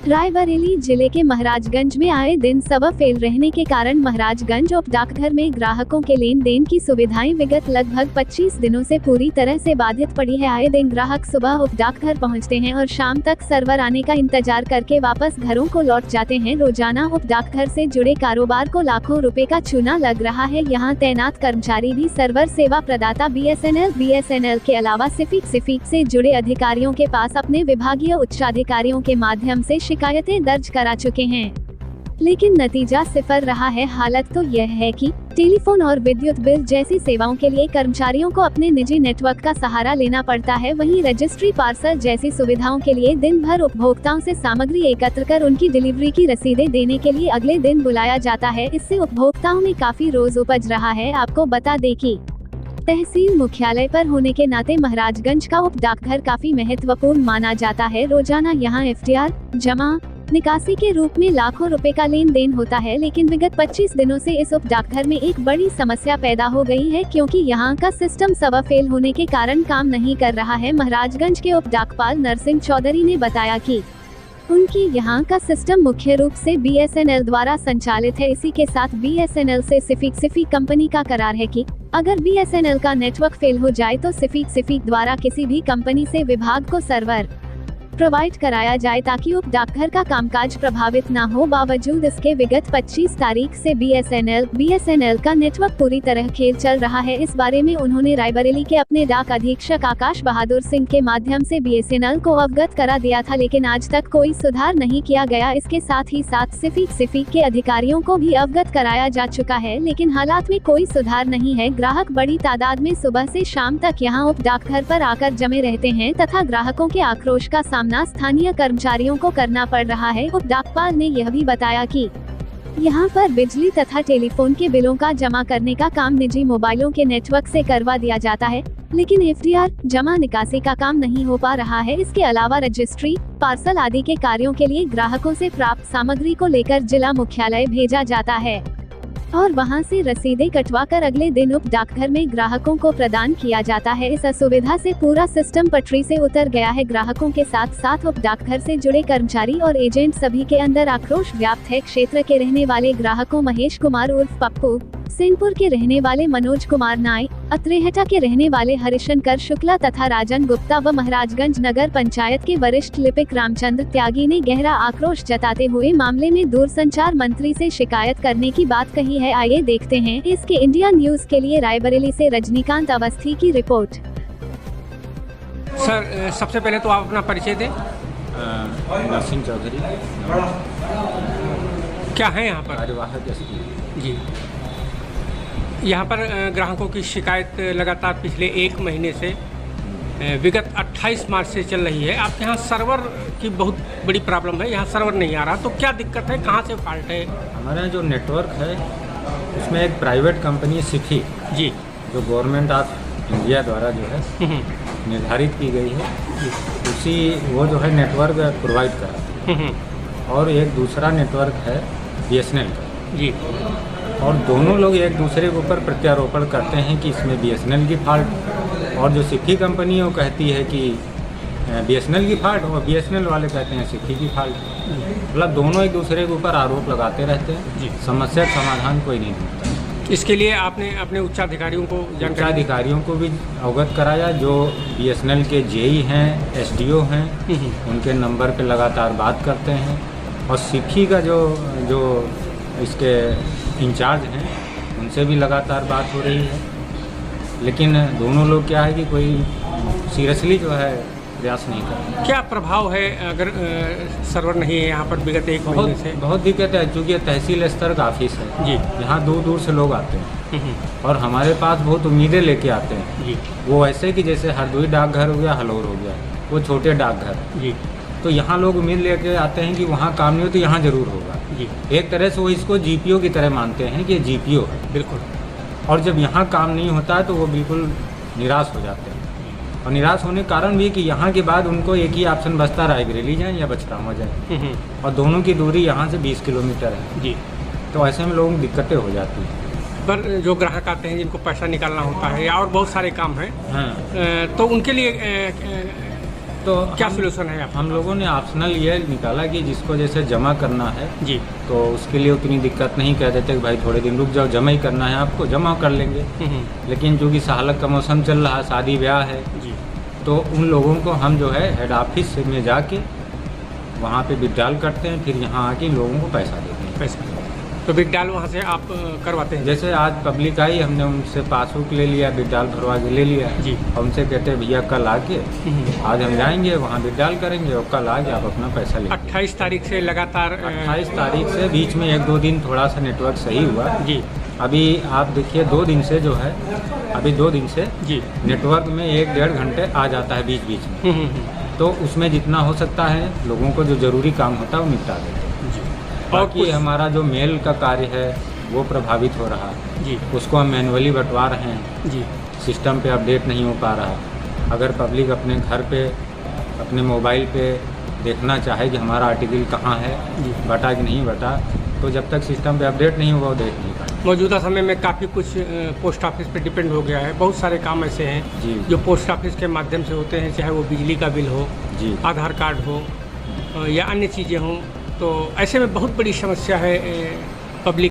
रायबरेली जिले के महाराजगंज में आए दिन सर्वर फेल रहने के कारण महाराजगंज उप डाकघर में ग्राहकों के लेन देन की सुविधाएं विगत लगभग 25 दिनों से पूरी तरह से बाधित पड़ी है। आए दिन ग्राहक सुबह उप डाकघर पहुंचते हैं और शाम तक सर्वर आने का इंतजार करके वापस घरों को लौट जाते हैं। रोजाना उप डाकघर से जुड़े कारोबार को लाखों रुपए का चूना लग रहा है। यहाँ तैनात कर्मचारी भी सर्वर सेवा प्रदाता BSNL के अलावा सिफिक से जुड़े अधिकारियों के पास अपने विभागीय उच्चाधिकारियों के माध्यम से शिकायतें दर्ज करा चुके हैं, लेकिन नतीजा सिफर रहा है। हालत तो यह है कि टेलीफोन और विद्युत बिल जैसी सेवाओं के लिए कर्मचारियों को अपने निजी नेटवर्क का सहारा लेना पड़ता है। वहीं रजिस्ट्री, पार्सल जैसी सुविधाओं के लिए दिन भर उपभोक्ताओं से सामग्री एकत्र कर उनकी डिलीवरी की रसीदें देने के लिए अगले दिन बुलाया जाता है। इससे उपभोक्ताओं में काफी रोज उपज रहा है। आपको बता दें कि तहसील मुख्यालय पर होने के नाते महाराजगंज का उप डाकघर काफी महत्वपूर्ण माना जाता है। रोजाना यहाँ FDR जमा निकासी के रूप में लाखों रुपए का लेन देन होता है, लेकिन विगत 25 दिनों से इस उप डाकघर में एक बड़ी समस्या पैदा हो गई है, क्योंकि यहाँ का सिस्टम सर्वर फेल होने के कारण काम नहीं कर रहा है। महाराजगंज के उप डाकपाल नरसिंह चौधरी ने बताया कि उनकी यहाँ का सिस्टम मुख्य रूप से BSNL द्वारा संचालित है। इसी के साथ BSNL से सिफिक कंपनी का करार है कि अगर BSNL का नेटवर्क फेल हो जाए तो सिफिक द्वारा किसी भी कंपनी से विभाग को सर्वर प्रोवाइड कराया जाए ताकि उप डाकघर का कामकाज प्रभावित न हो। बावजूद इसके विगत 25 तारीख से BSNL का नेटवर्क पूरी तरह खेल चल रहा है। इस बारे में उन्होंने रायबरेली के अपने डाक अधीक्षक आकाश बहादुर सिंह के माध्यम से BSNL को अवगत करा दिया था, लेकिन आज तक कोई सुधार नहीं किया गया। इसके साथ ही सिफिक के अधिकारियों को भी अवगत कराया जा चुका है, लेकिन हालात में कोई सुधार नहीं है। ग्राहक बड़ी तादाद में सुबह से शाम तक यहाँ उप डाकघर पर आकर जमे रहते हैं तथा ग्राहकों के आक्रोश का सामना स्थानीय कर्मचारियों को करना पड़ रहा है। उप डाकपाल ने यह भी बताया कि यहाँ पर बिजली तथा टेलीफोन के बिलों का जमा करने का काम निजी मोबाइलों के नेटवर्क से करवा दिया जाता है, लेकिन FDR जमा निकासी का काम नहीं हो पा रहा है। इसके अलावा रजिस्ट्री, पार्सल आदि के कार्यों के लिए ग्राहकों से प्राप्त सामग्री को लेकर जिला मुख्यालय भेजा जाता है और वहां से रसीदें कटवाकर अगले दिन उप डाकघर में ग्राहकों को प्रदान किया जाता है। इस असुविधा से पूरा सिस्टम पटरी से उतर गया है। ग्राहकों के साथ साथ उप डाकघर से जुड़े कर्मचारी और एजेंट सभी के अंदर आक्रोश व्याप्त है। क्षेत्र के रहने वाले ग्राहकों महेश कुमार उर्फ पप्पू, सिंहपुर के रहने वाले मनोज कुमार नाय, अत्रेहटा के रहने वाले हरिशंकर शुक्ला तथा राजन गुप्ता व महाराजगंज नगर पंचायत के वरिष्ठ लिपिक रामचंद्र त्यागी ने गहरा आक्रोश जताते हुए मामले में दूरसंचार मंत्री से शिकायत करने की बात कही है। आइए देखते हैं इसके इंडिया न्यूज के लिए रायबरेली से रजनीकांत अवस्थी की रिपोर्ट। सर, सबसे पहले तो आप अपना परिचय दें। नरसिंह चौधरी। क्या है यहाँ पर? जी, यहाँ पर ग्राहकों की शिकायत लगातार पिछले 1 महीने से विगत 28 मार्च से चल रही है। आपके यहाँ सर्वर की बहुत बड़ी प्रॉब्लम है, यहाँ सर्वर नहीं आ रहा, तो क्या दिक्कत है, कहाँ से फॉल्ट है? हमारे यहाँ जो नेटवर्क है उसमें एक प्राइवेट कंपनी सिफिक जी, जो गवर्नमेंट ऑफ इंडिया द्वारा जो है निर्धारित की गई है, वो जो है नेटवर्क प्रोवाइड करा, और एक दूसरा नेटवर्क है BSNL का जी। और दोनों लोग एक दूसरे के ऊपर प्रत्यारोपण करते हैं कि इसमें BSNL की फॉल्ट, और जो सिफिक कंपनी है वो कहती है कि BSNL की फॉल्ट, और BSNL वाले कहते हैं सिफिक की फॉल्ट। मतलब दोनों एक दूसरे के ऊपर आरोप लगाते रहते हैं जी। समस्या का समाधान कोई नहीं होता। इसके लिए आपने अपने उच्चाधिकारियों को भी अवगत कराया। जो BSNL के JE हैं, SDO हैं, उनके नंबर पे लगातार बात करते हैं, और सिफिक का जो इसके इंचार्ज हैं उनसे भी लगातार बात हो रही है, लेकिन दोनों लोग क्या है कि कोई सीरियसली जो है प्रयास नहीं कर रहे। क्या प्रभाव है अगर सर्वर नहीं है यहाँ पर विगत 1 महीने से? बहुत दिक्कत है, क्योंकि तहसील स्तर का ऑफिस है जी। यहाँ दूर दूर से लोग आते हैं और हमारे पास बहुत उम्मीदें लेके आते हैं जी। वो ऐसे कि जैसे हरदोई डाकघर हो गया, हलोर हो गया, वो छोटे डाकघर जी। तो यहाँ लोग उम्मीद लेके आते हैं कि वहाँ काम नहीं हो तो यहाँ ज़रूर होगा जी। एक तरह से वो इसको GPO की तरह मानते हैं कि GPO है बिल्कुल, और जब यहाँ काम नहीं होता है तो वो बिल्कुल निराश हो जाते हैं। और निराश होने के कारण भी कि यहाँ के बाद उनको एक ही ऑप्शन बचता है, रायबरेली जाएँ या बछरावा जाएँ, और दोनों की दूरी यहाँ से 20 किलोमीटर है जी। तो ऐसे में लोगों की दिक्कतें हो जाती हैं। पर जो ग्राहक आते हैं जिनको पैसा निकालना होता है या और बहुत सारे काम हैं, तो उनके लिए तो क्या सोल्यूशन है हम लोगों ने ऑप्शनल ये निकाला कि जिसको जैसे जमा करना है जी, तो उसके लिए उतनी दिक्कत नहीं, कह देते कि भाई थोड़े दिन रुक जाओ, जमा ही करना है आपको, जमा कर लेंगे। लेकिन चूँकि सालक का मौसम चल रहा है, शादी ब्याह है जी, तो उन लोगों को हम जो है हेड ऑफिस में जाके वहाँ पे विड्रॉल करते हैं, फिर यहाँ आके इन लोगों को पैसा देते हैं। पैसा तो विड्रॉल वहाँ से आप करवाते हैं? जैसे आज पब्लिक आई, हमने उनसे पासबुक ले लिया, विड्रॉल भरवा के ले लिया जी, और उनसे कहते हैं भैया कल आके आज हम जाएंगे वहाँ विड्रॉल करेंगे और कल आके आप अपना पैसा ले। 28 तारीख से लगातार 28 तारीख से बीच में 1-2 दिन थोड़ा सा नेटवर्क सही हुआ जी, अभी आप देखिए 2 दिन से जो है, अभी 2 दिन से जी, नेटवर्क में 1-1.5 घंटे आ जाता है बीच बीच में। तो उसमें जितना हो सकता है लोगों को जो ज़रूरी काम होता है वो निपटा देते हैं। बाकी हमारा जो मेल का कार्य है वो प्रभावित हो रहा है जी, उसको हम मैनुअली बंटवा रहे हैं जी, सिस्टम पे अपडेट नहीं हो पा रहा। अगर पब्लिक अपने घर पे अपने मोबाइल पे देखना चाहे कि हमारा आर्टिकल कहाँ है, बटा कि नहीं बटा, तो जब तक सिस्टम पे अपडेट नहीं होगा वो देख नहीं पाएंगे। मौजूदा समय में काफ़ी कुछ पोस्ट ऑफिस पे डिपेंड हो गया है। बहुत सारे काम ऐसे हैं जी जो पोस्ट ऑफिस के माध्यम से होते हैं, चाहे वो बिजली का बिल हो, जी, आधार कार्ड हो या अन्य चीज़ें हों। तो ऐसे में बहुत बड़ी समस्या है पब्लिक